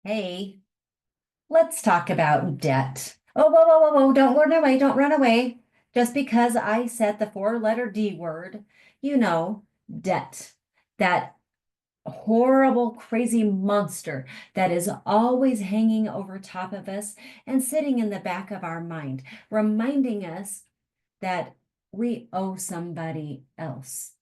Hey, let's talk about debt. Oh, whoa, whoa, whoa, whoa, don't run away, don't run away. Just because I said the four-letter D word, you know, debt. That horrible, crazy monster that is always hanging over top of us and sitting in the back of our mind, reminding us that we owe somebody else.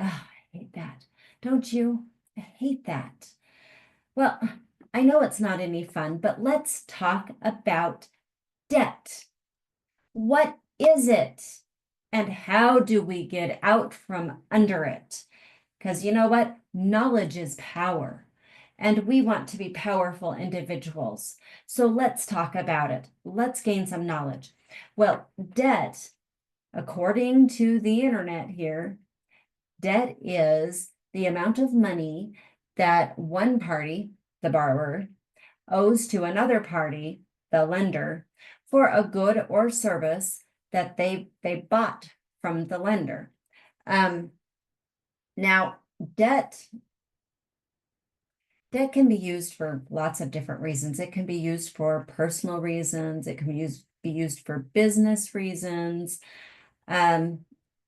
Ah, I hate that. Don't you? I hate that. Well, I know it's not any fun, but let's talk about debt. What is it? And how do we get out from under it? Because you know what? Knowledge is power, and we want to be powerful individuals. So let's talk about it. Let's gain some knowledge. Well, debt, according to the internet here, debt is the amount of money that one party, the borrower, owes to another party, the lender, for a good or service that they bought from the lender. Um, now, debt debt can be used for lots of different reasons. It can be used for personal reasons. It can be used for business reasons. Um,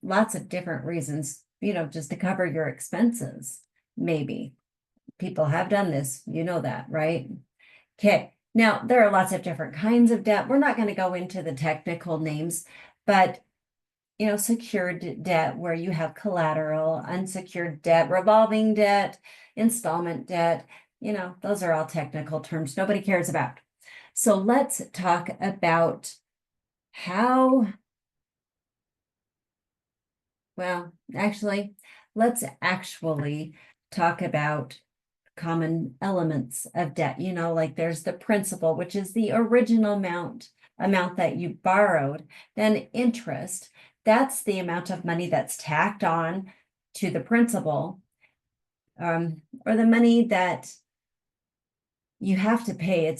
Lots of different reasons, just to cover your expenses, maybe. People have done this, you know that, right? Okay, now there are lots of different kinds of debt. We're not going to go into the technical names, but secured debt where you have collateral, unsecured debt, revolving debt, installment debt, those are all technical terms nobody cares about. So let's talk about how, well, let's actually talk about common elements of debt. Like there's the principal, which is the original amount that you borrowed. Then interest, that's the amount of money that's tacked on to the principal, or the money that you have to pay.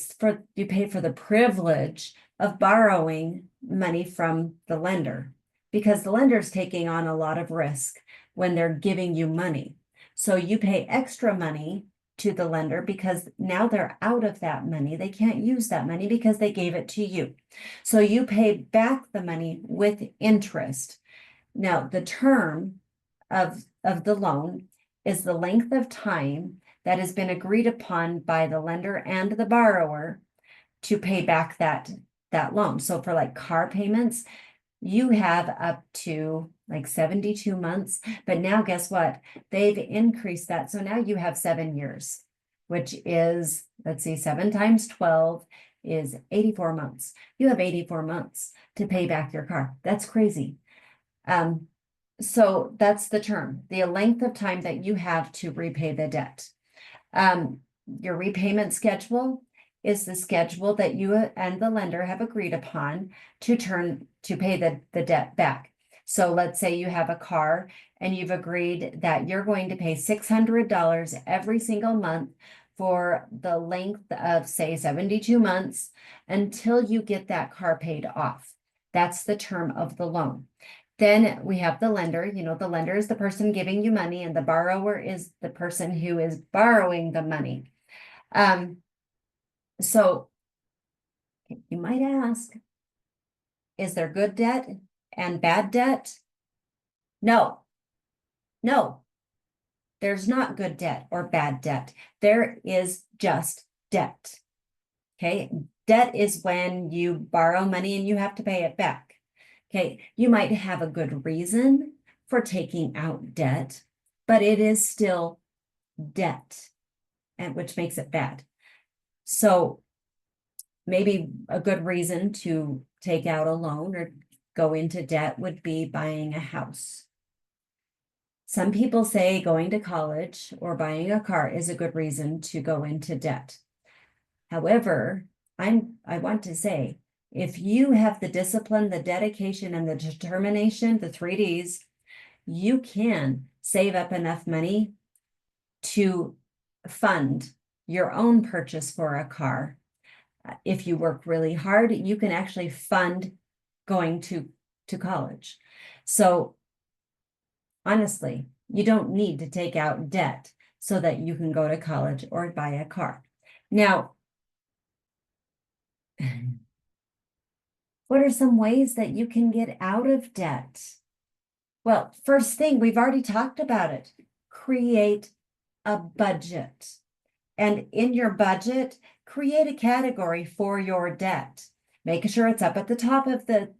You pay for the privilege of borrowing money from the lender, because the lender's taking on a lot of risk when they're giving you money. So you pay extra money to the lender because now they're out of that money. They can't use that money because they gave it to you. So you pay back the money with interest. Now, the term of the loan is the length of time that has been agreed upon by the lender and the borrower to pay back that loan. So for like car payments, you have up to like 72 months, but now guess what? They've increased that. So now you have 7 years, which is, let's see, 7 times 12 is 84 months. You have 84 months to pay back your car. That's crazy. So that's the term, the length of time that you have to repay the debt. Your repayment schedule is the schedule that you and the lender have agreed upon to pay the debt back. So let's say you have a car and you've agreed that you're going to pay $600 every single month for the length of, say, 72 months until you get that car paid off. That's the term of the loan. Then we have the lender. The lender is the person giving you money, and the borrower is the person who is borrowing the money. So you might ask, is there good debt and bad debt? No, no, there's not good debt or bad debt. There is just debt. Okay, debt is when you borrow money and you have to pay it back. Okay, you might have a good reason for taking out debt, but it is still debt, and which makes it bad. So maybe a good reason to take out a loan or go into debt would be buying a house. Some people say going to college or buying a car is a good reason to go into debt. However, I want to say, if you have the discipline, the dedication, and the determination, the 3 Ds, you can save up enough money to fund your own purchase for a car. If you work really hard, you can actually fund going to college. So honestly, you don't need to take out debt so that you can go to college or buy a car. Now, What are some ways that you can get out of debt? Well, first thing, we've already talked about it. Create a budget. And in your budget, create a category for your debt. Make sure it's up at the top of the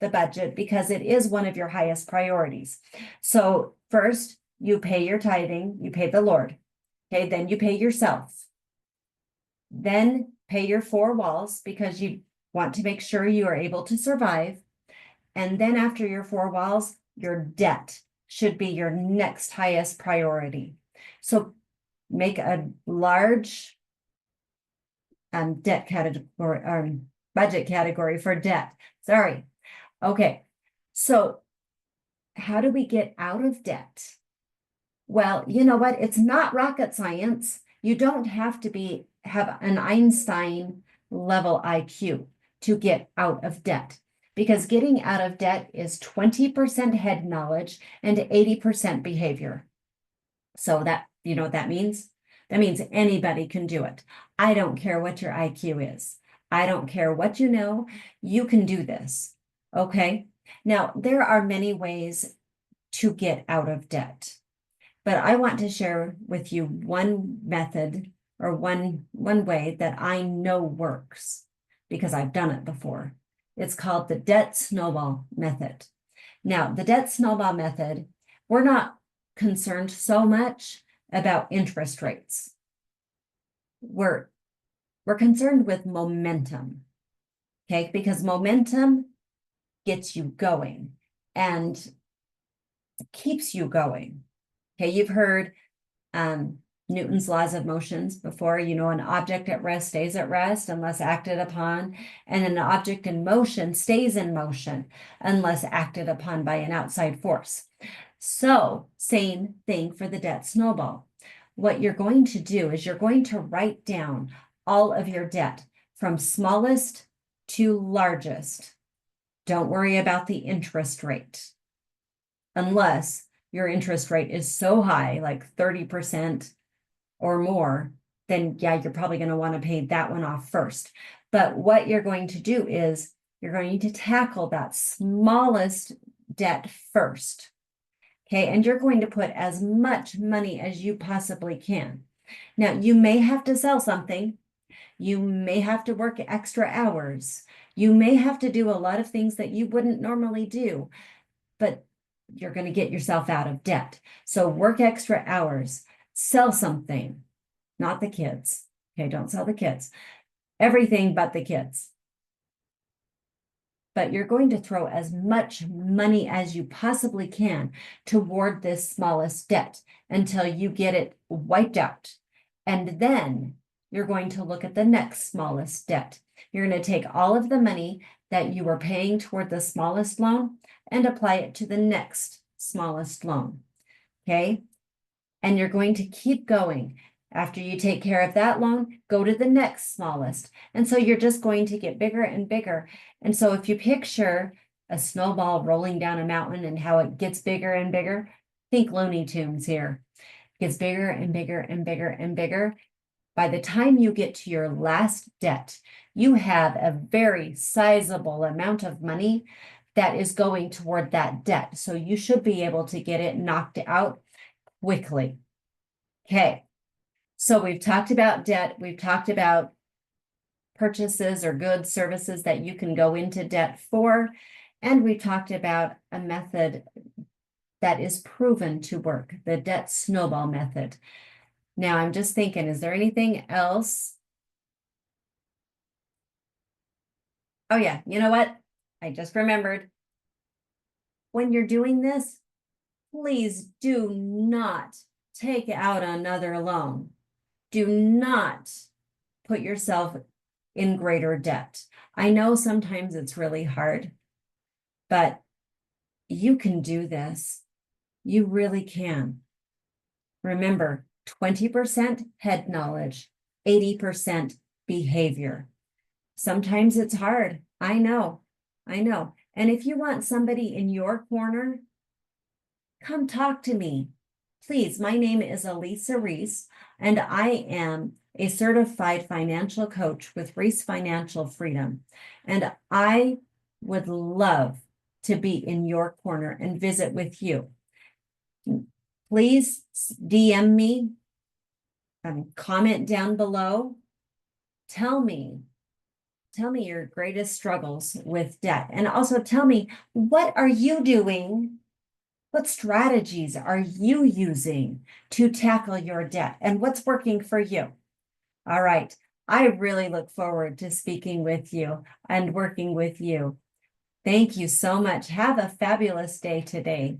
budget because it is one of your highest priorities. So first, you pay your tithing, you pay the Lord. Okay, then you pay yourself. Then pay your 4 walls because you want to make sure you are able to survive. And then after your 4 walls, your debt should be your next highest priority. So make a large debt category, budget category for debt. Sorry. Okay. So how do we get out of debt? Well, you know what? It's not rocket science. You don't have to have an Einstein level IQ to get out of debt, because getting out of debt is 20% head knowledge and 80% behavior. So that, you know what that means? That means anybody can do it. I don't care what your IQ is. I don't care what you know. You can do this. Okay. Now, there are many ways to get out of debt, but I want to share with you one method or one way that I know works because I've done it before. It's called the debt snowball method. Now, the debt snowball method, we're not concerned so much about interest rates. We're concerned with momentum, okay? Because momentum gets you going and keeps you going. Okay, you've heard Newton's laws of motions before. You know, an object at rest stays at rest unless acted upon, and an object in motion stays in motion unless acted upon by an outside force. So, same thing for the debt snowball. What you're going to do is you're going to write down all of your debt from smallest to largest. Don't worry about the interest rate, unless your interest rate is so high, like 30% or more, then yeah, you're probably going to want to pay that one off first. But what you're going to do is you're going to tackle that smallest debt first. Okay, and you're going to put as much money as you possibly can. Now, you may have to sell something. You may have to work extra hours. You may have to do a lot of things that you wouldn't normally do, but you're going to get yourself out of debt. So work extra hours, sell something, not the kids. Okay, don't sell the kids. Everything but the kids. But you're going to throw as much money as you possibly can toward this smallest debt until you get it wiped out. And then you're going to look at the next smallest debt. You're going to take all of the money that you were paying toward the smallest loan and apply it to the next smallest loan. Okay? And you're going to keep going. After you take care of that loan, go to the next smallest. And so you're just going to get bigger and bigger. And so if you picture a snowball rolling down a mountain and how it gets bigger and bigger, think Looney Tunes here. It gets bigger and bigger and bigger and bigger. By the time you get to your last debt, you have a very sizable amount of money that is going toward that debt. So you should be able to get it knocked out quickly. Okay. So we've talked about debt. We've talked about purchases or goods, services that you can go into debt for. And we talked about a method that is proven to work, the debt snowball method. Now I'm just thinking, is there anything else? Oh yeah, you know what? I just remembered. When you're doing this, please do not take out another loan. Do not put yourself in greater debt. I know sometimes it's really hard, but you can do this. You really can. Remember, 20% head knowledge, 80% behavior. Sometimes it's hard. I know. And if you want somebody in your corner, come talk to me. Please, my name is Elisa Reese, and I am a certified financial coach with Reese Financial Freedom. And I would love to be in your corner and visit with you. Please DM me, comment down below. Tell me your greatest struggles with debt. And also tell me, what are you doing? What strategies are you using to tackle your debt, and what's working for you? All right. I really look forward to speaking with you and working with you. Thank you so much. Have a fabulous day today.